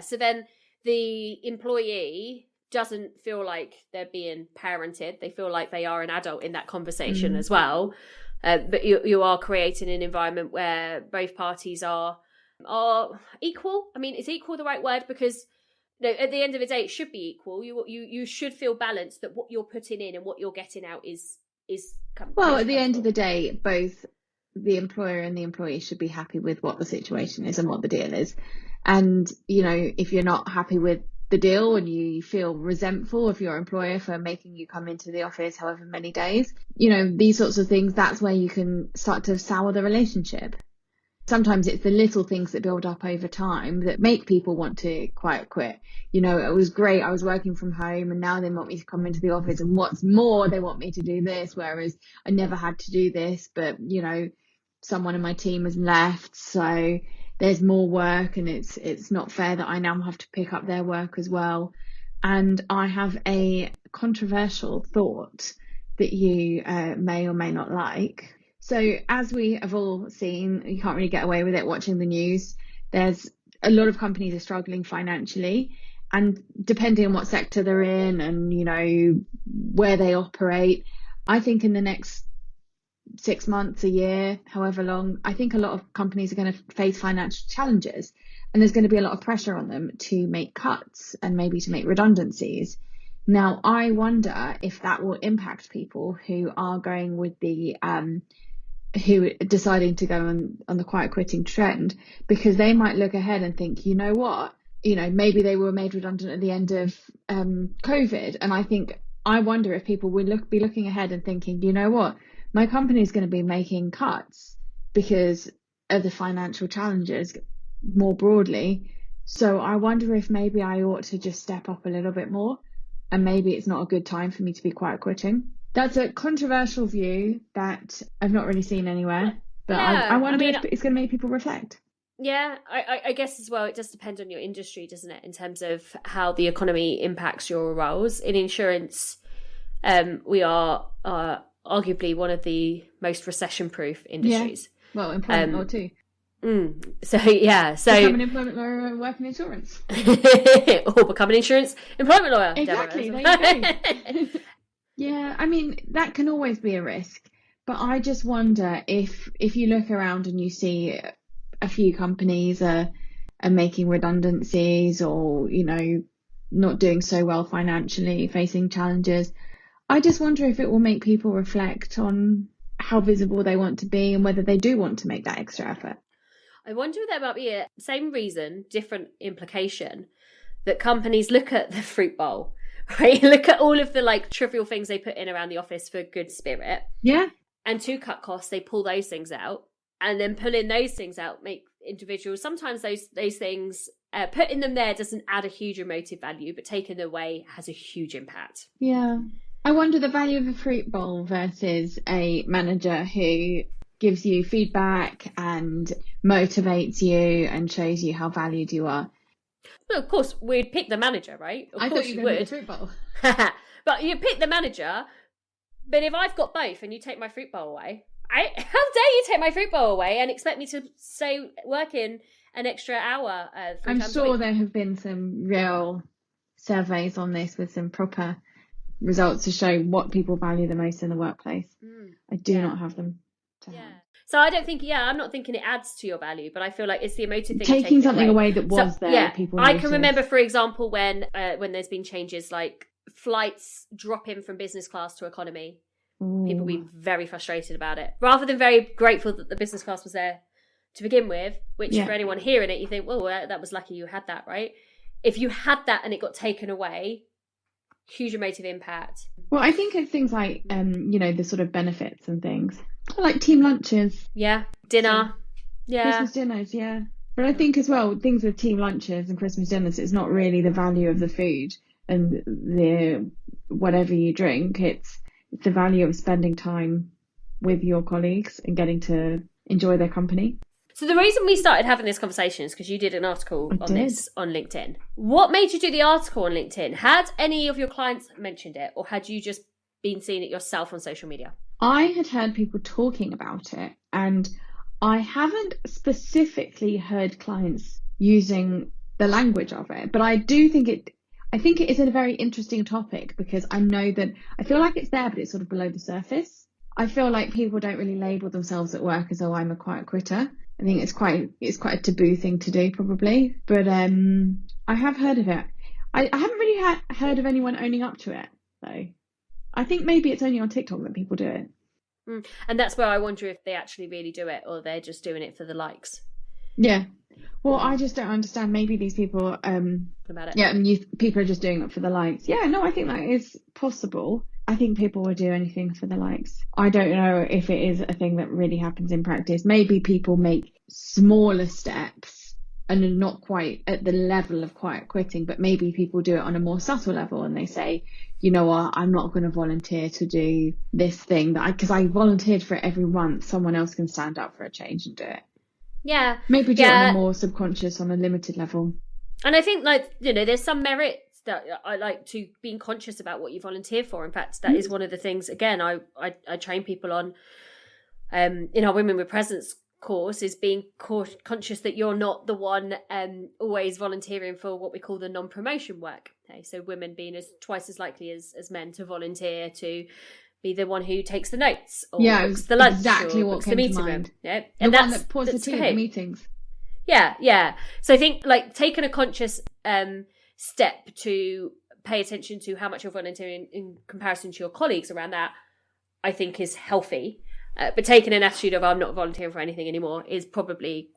So then the employee doesn't feel like they're being parented. They feel like they are an adult in that conversation as well. But you are creating an environment where both parties are equal. I mean, is equal the right word? Because at the end of the day, it should be equal. You should feel balanced, that what you're putting in and what you're getting out is well, at the end of the day, both the employer and the employee should be happy with what the situation is and what the deal is. And if you're not happy with the deal and you feel resentful of your employer for making you come into the office however many days, these sorts of things, that's where you can start to sour the relationship. Sometimes it's the little things that build up over time that make people want to quiet quit. It was great, I was working from home, and now they want me to come into the office, and what's more, they want me to do this, whereas I never had to do this, but someone in my team has left, so there's more work, and it's not fair that I now have to pick up their work as well. And I have a controversial thought that you may or may not like. So as we have all seen, you can't really get away with it watching the news. There's a lot of companies are struggling financially, and depending on what sector they're in and where they operate, I think in the next 6 months, a year, however long, I think a lot of companies are going to face financial challenges, and there's going to be a lot of pressure on them to make cuts and maybe to make redundancies. Now, I wonder if that will impact people who are going with the who are deciding to go on the quiet quitting trend, because they might look ahead and think, you know what, maybe they were made redundant at the end of COVID, and I wonder if people will be looking ahead and thinking, you know what, my company is going to be making cuts because of the financial challenges more broadly. So I wonder if maybe I ought to just step up a little bit more, and maybe it's not a good time for me to be quiet quitting. That's a controversial view that I've not really seen anywhere, but I wonder if it's going to make people reflect. Yeah, I guess as well, it does depend on your industry, doesn't it, in terms of how the economy impacts your roles. In insurance, we are arguably one of the most recession-proof industries. Yeah. Well, employment law too. So become an employment lawyer and work in insurance. Or become an employment lawyer. Exactly, there you go. Yeah, I mean, that can always be a risk. But I just wonder if you look around and you see a few companies are making redundancies, or, not doing so well financially, facing challenges. I just wonder if it will make people reflect on how visible they want to be and whether they do want to make that extra effort. I wonder if there might be a same reason, different implication, that companies look at the fruit bowl, right? Look at all of the trivial things they put in around the office for good spirit. Yeah. And to cut costs, they pull those things out, and then pulling those things out make individuals, sometimes those things, putting them there doesn't add a huge emotive value, but taking them away has a huge impact. Yeah. I wonder the value of a fruit bowl versus a manager who gives you feedback and motivates you and shows you how valued you are. Well, of course, we'd pick the manager, right? I thought you would. The fruit bowl. But you pick the manager. But if I've got both and you take my fruit bowl away, how dare you take my fruit bowl away and expect me to stay working an extra hour? I'm sure there have been some real surveys on this with some proper results to show what people value the most in the workplace. I do not have them to hand. So I don't think, I'm not thinking it adds to your value, but I feel like it's the emotive thing. Taking something away that was there. Yeah, people I can remember, for example, when there's been changes like flights dropping from business class to economy. Ooh. People being very frustrated about it, rather than very grateful that the business class was there to begin with, which for anyone hearing it, you think, well, that was lucky you had that, right? If you had that and it got taken away, huge emotive impact. Well, I think it's things like, the sort of benefits and things. Like team lunches. Yeah. Dinner. Christmas dinners, yeah. But I think as well, things with team lunches and Christmas dinners, it's not really the value of the food and the whatever you drink. It's the value of spending time with your colleagues and getting to enjoy their company. So the reason we started having this conversation is because you did an article this on LinkedIn. What made you do the article on LinkedIn? Had any of your clients mentioned it, or had you just been seeing it yourself on social media? I had heard people talking about it, and I haven't specifically heard clients using the language of it, but I do think it is a very interesting topic, because I know that I feel like it's there, but it's sort of below the surface. I feel like people don't really label themselves at work as, oh, I'm a quiet quitter. I think it's quite a taboo thing to do, probably. But I have heard of it. I haven't really heard of anyone owning up to it, though. I think maybe it's only on TikTok that people do it. And that's where I wonder if they actually really do it, or they're just doing it for the likes. Yeah. Well, I just don't understand. Maybe these people, about it. Yeah, and people are just doing it for the likes. Yeah, no, I think that is possible. I think people would do anything for the likes. I don't know if it is a thing that really happens in practice. Maybe people make smaller steps and are not quite at the level of quiet quitting, but maybe people do it on a more subtle level, and they say, you know what, I'm not going to volunteer to do this thing because I volunteered for it every month. Someone else can stand up for a change and do it. Yeah. Maybe do it on a more subconscious, on a limited level. And I think, there's some merit that I like to being conscious about what you volunteer for. In fact, that is one of the things, again, I train people on in our Women with Presence course, is being conscious that you're not the one always volunteering for what we call the non-promotion work. Okay? So women being twice as likely as men to volunteer to be the one who takes the notes or books the lunch, exactly, or books the meeting room. Yeah, and the one that pours the tea at the meetings. Yeah. So I think taking a conscious step to pay attention to how much you're volunteering in comparison to your colleagues around that, I think is healthy. But taking an attitude of I'm not volunteering for anything anymore is probably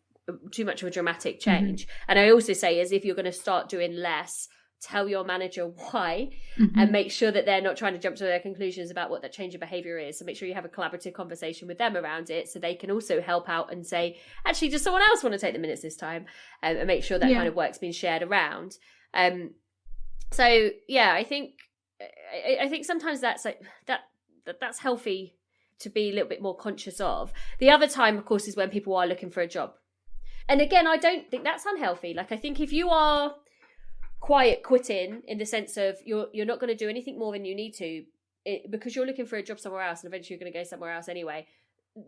too much of a dramatic change. And I also say is if you're going to start doing less, tell your manager why and make sure that they're not trying to jump to their conclusions about what that change of behaviour is. So make sure you have a collaborative conversation with them around it, so they can also help out and say, actually, does someone else want to take the minutes this time? And make sure that kind of work's being shared around. So yeah, I think sometimes that's that's healthy to be a little bit more conscious of. The other time, of course, is when people are looking for a job. And again, I don't think that's unhealthy. I think if you are quiet quitting in the sense of you're not going to do anything more than you need to because you're looking for a job somewhere else, and eventually you're going to go somewhere else anyway,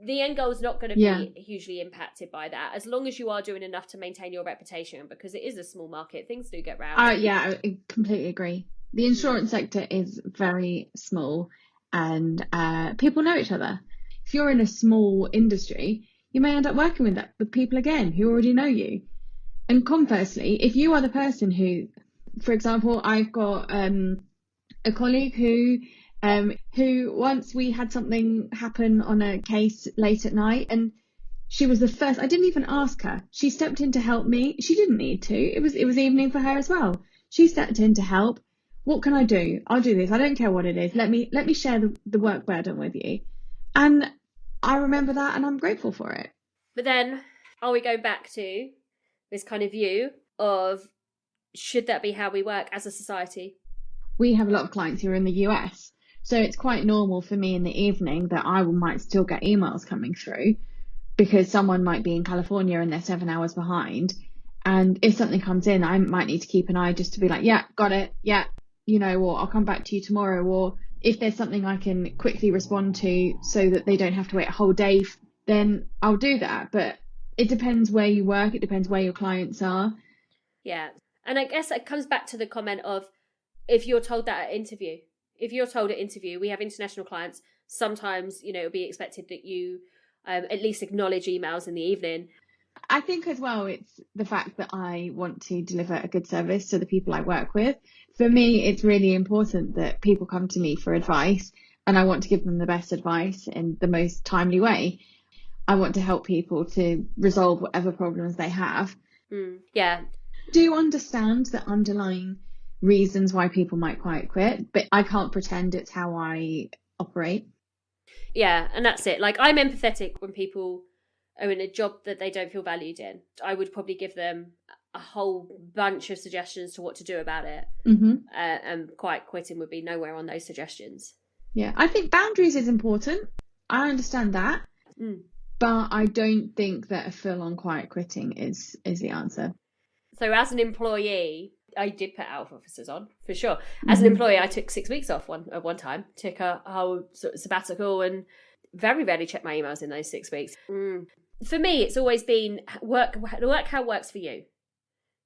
the end goal is not going to be hugely impacted by that, as long as you are doing enough to maintain your reputation, because it is a small market. Things do get round. Yeah, I completely agree. The insurance sector is very small, and people know each other. if you're in a small industry, you may end up working with people again who already know you. And conversely, if you are the person who, for example, I've got a colleague who once we had something happen on a case late at night, and she was the first. I didn't even ask her. She stepped in to help me. She didn't need to. It was evening for her as well. She stepped in to help. What can I do? I'll do this. I don't care what it is. Let me share the work burden with you. And I remember that, and I'm grateful for it. But then, are we going back to this kind of view of, should that be how we work as a society? We have a lot of clients who are in the US, so it's quite normal for me in the evening that I might still get emails coming through because someone might be in California and they're 7 hours behind. And if something comes in, I might need to keep an eye just to be like, yeah, got it. Yeah, or I'll come back to you tomorrow. Or if there's something I can quickly respond to so that they don't have to wait a whole day, then I'll do that. But it depends where you work. It depends where your clients are. Yeah. And I guess it comes back to the comment of, if you're told that at interview, we have international clients, sometimes, it'll be expected that you at least acknowledge emails in the evening. I think as well, it's the fact that I want to deliver a good service to the people I work with. For me, it's really important that people come to me for advice, and I want to give them the best advice in the most timely way. I want to help people to resolve whatever problems they have. Yeah. Do understand the underlying reasons why people might quit, but I can't pretend it's how I operate. Yeah, and that's it. Like, I'm empathetic when people are in a job that they don't feel valued in. I would probably give them a whole bunch of suggestions to what to do about it. And quitting would be nowhere on those suggestions. Yeah, I think boundaries is important. I understand that. But I don't think that a full-on quiet quitting is the answer. So as an employee, I did put out of officers on, for sure. As an employee, I took 6 weeks off at one time, took a whole sort of sabbatical, and very rarely checked my emails in those 6 weeks. For me, it's always been work how it works for you,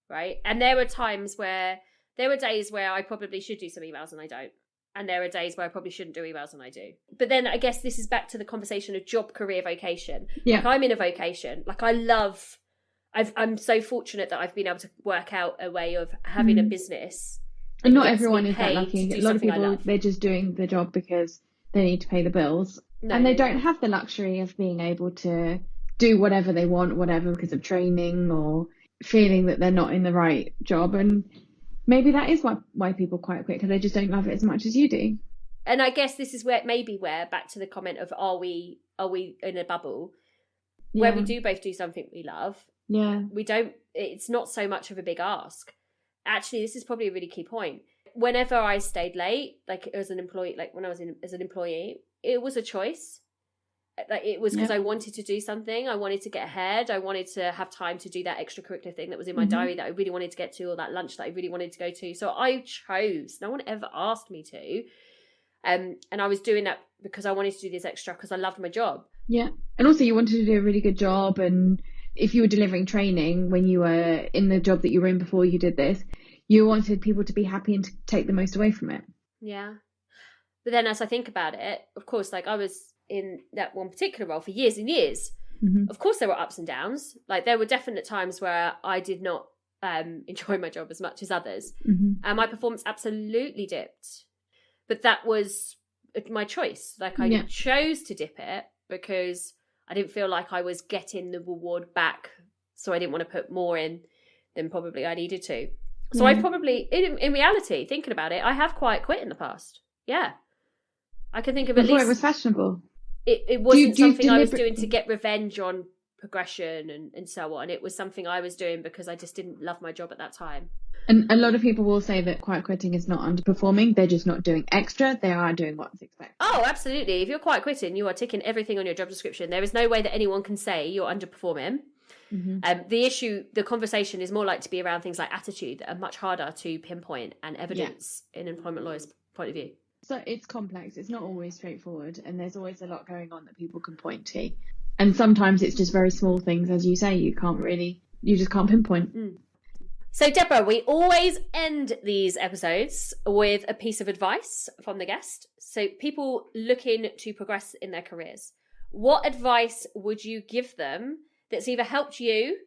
right? And there were days where I probably should do some emails and I don't. And there are days where I probably shouldn't do emails and I do. But then I guess this is back to the conversation of job, career, vocation. Yeah. Like, I'm in a vocation. Like, I'm so fortunate that I've been able to work out a way of having a business. And not everyone is that lucky. A lot of people, they're just doing the job because they need to pay the bills. And they don't have the luxury of being able to do whatever they want, because of training or feeling that they're not in the right job. And maybe that is why people quite quit, because they just don't love it as much as you do. And I guess this is where back to the comment of, are we in a bubble where we do both do something we love? Yeah. It's not so much of a big ask. Actually, this is probably a really key point. Whenever I stayed late, like as an employee, like when I was as an employee, it was a choice. Like, it was because I wanted to do something. I wanted to get ahead. I wanted to have time to do that extracurricular thing that was in my diary that I really wanted to get to, or that lunch that I really wanted to go to. So I chose. No one ever asked me to. And I was doing that because I wanted to do this extra because I loved my job. Yeah. And also you wanted to do a really good job. And if you were delivering training when you were in the job that you were in before you did this, you wanted people to be happy and to take the most away from it. Yeah. But then as I think about it, of course, like, I was in that one particular role for years and years. Of course there were ups and downs. Like, there were definite times where I did not enjoy my job as much as others. And my performance absolutely dipped. But that was my choice. Like, I chose to dip it because I didn't feel like I was getting the reward back. So I didn't want to put more in than probably I needed to. So I probably, in reality, thinking about it, I have quite quit in the past. Yeah. I can think of before it was fashionable. It wasn't something I was doing to get revenge on progression and so on. It was something I was doing because I just didn't love my job at that time. And a lot of people will say that quiet quitting is not underperforming. They're just not doing extra. They are doing what's expected. Oh, absolutely. If you're quiet quitting, you are ticking everything on your job description. There is no way that anyone can say you're underperforming. The conversation is more like to be around things like attitude that are much harder to pinpoint and evidence in employment lawyers' point of view. So it's complex. It's not always straightforward, and there's always a lot going on that people can point to. And sometimes it's just very small things, as you say, you just can't pinpoint. So, Deborah, we always end these episodes with a piece of advice from the guest. So people looking to progress in their careers, what advice would you give them that's either helped you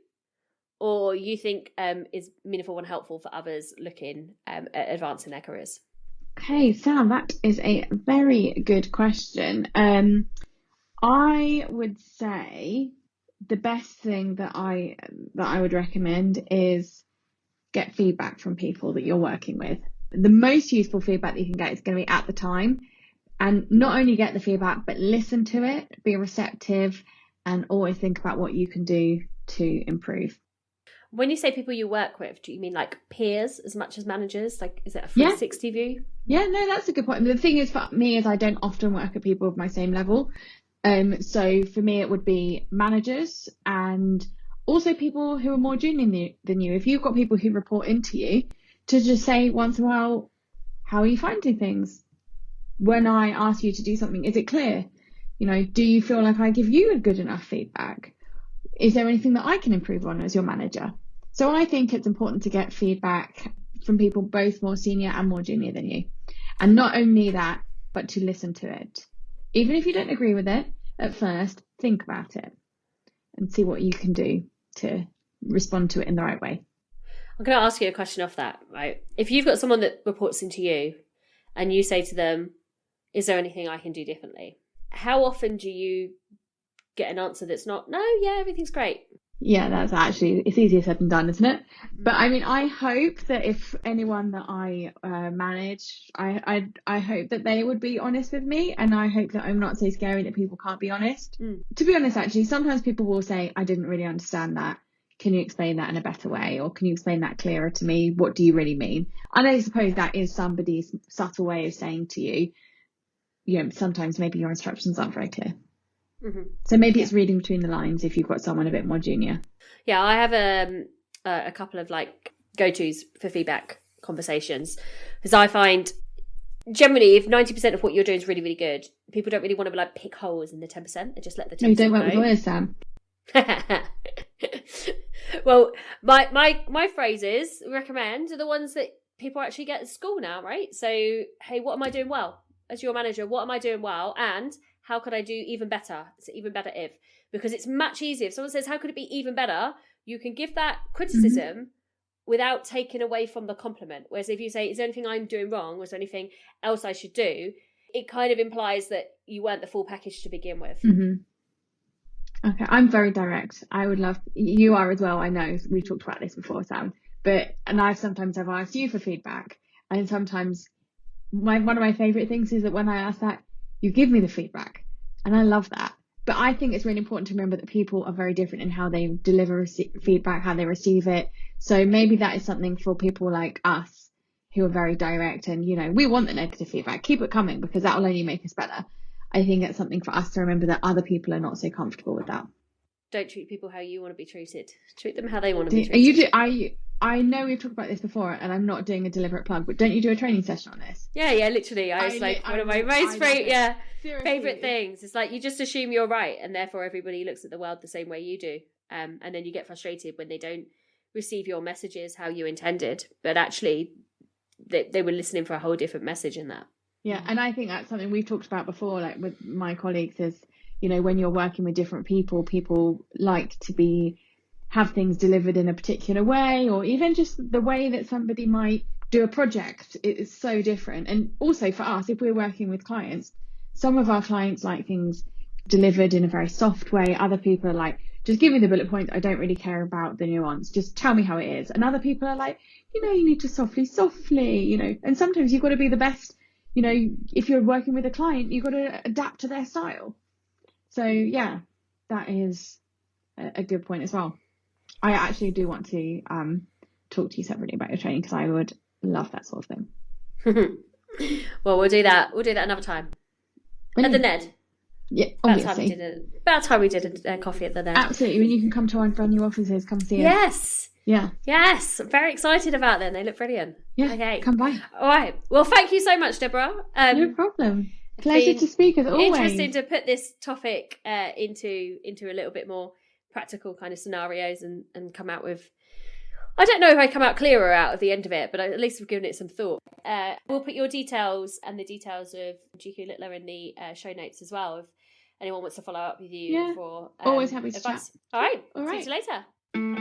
or you think is meaningful and helpful for others looking at advancing their careers? Okay, Sam, that is a very good question. I would say the best thing that I would recommend is get feedback from people that you're working with. The most useful feedback that you can get is going to be at the time, and not only get the feedback, but listen to it, be receptive, and always think about what you can do to improve. When you say people you work with, do you mean like peers as much as managers? Like, is it a 360 view? Yeah, no, that's a good point. The thing is, for me, is I don't often work with people of my same level. So for me, it would be managers and also people who are more junior than you. If you've got people who report into you, to just say once in a while, how are you finding things? When I ask you to do something, is it clear? Do you feel like I give you a good enough feedback? Is there anything that I can improve on as your manager? So I think it's important to get feedback from people both more senior and more junior than you. And not only that, but to listen to it. Even if you don't agree with it at first, think about it and see what you can do to respond to it in the right way. I'm going to ask you a question off that, right? If you've got someone that reports into you and you say to them, is there anything I can do differently? How often do you get an answer that's not, no, yeah, everything's great? Yeah, it's easier said than done, isn't it? But I mean, I hope that if anyone that I manage, I hope that they would be honest with me, and I hope that I'm not so scary that people can't be honest. To be honest, actually, sometimes people will say, I didn't really understand that. Can you explain that in a better way? Or can you explain that clearer to me? What do you really mean? And I suppose that is somebody's subtle way of saying to you, sometimes maybe your instructions aren't very clear. Mm-hmm. So maybe it's reading between the lines if you've got someone a bit more junior. Yeah, I have a couple of like go-tos for feedback conversations, because I find generally if 90% of what you're doing is really, really good, people don't really want to like pick holes in the 10% and just let the 10% No, don't work with lawyers, Sam. Well, my phrases recommend are the ones that people actually get at school now, right? So, hey, what am I doing well? As your manager, what am I doing well? And how could I do even better? It's even better if, because it's much easier. If someone says, how could it be even better? You can give that criticism without taking away from the compliment. Whereas if you say, is there anything I'm doing wrong? Or is there anything else I should do? It kind of implies that you weren't the full package to begin with. Mm-hmm. Okay, I'm very direct. I would love, you are as well, I know. We've talked about this before, Sam. And I've asked you for feedback. And sometimes one of my favourite things is that when I ask that, you give me the feedback. And I love that. But I think it's really important to remember that people are very different in how they deliver feedback, how they receive it. So maybe that is something for people like us who are very direct and, we want the negative feedback. Keep it coming because that will only make us better. I think it's something for us to remember that other people are not so comfortable with that. Don't treat people how you want to be treated. Treat them how they want to be treated. You do. I know we've talked about this before, and I'm not doing a deliberate plug, but don't you do a training session on this? Yeah, literally. It's like one of my most favourite things. It's like you just assume you're right, and therefore everybody looks at the world the same way you do. And then you get frustrated when they don't receive your messages how you intended, but actually they were listening for a whole different message in that. Yeah, and I think that's something we've talked about before, like with my colleagues, is, when you're working with different people like to have things delivered in a particular way, or even just the way that somebody might do a project. It is so different. And also for us, if we're working with clients, some of our clients like things delivered in a very soft way. Other people are like, just give me the bullet points. I don't really care about the nuance. Just tell me how it is. And other people are like, you need to softly, and sometimes you've got to be the best. If you're working with a client, you've got to adapt to their style. So yeah, that is a good point as well. I actually do want to talk to you separately about your training because I would love that sort of thing. Well, we'll do that. We'll do that another time. At the Ned. Yeah, obviously. About time we did a coffee at the Ned. Absolutely. When you can come to our brand new offices, come see us. Yes. Yeah. Yes. I'm very excited about them. They look brilliant. Yeah. Okay. Come by. All right. Well, thank you so much, Deborah. No problem. Pleasure to speak as always. Interesting to put this topic into a little bit more practical kind of scenarios and come out with, I don't know if I come out clearer out of the end of it, but at least we've given it some thought. We'll put your details and the details of GQ Littler in the show notes as well, of anyone wants to follow up with you for always happy to advice. chat. All right. All right. See you later.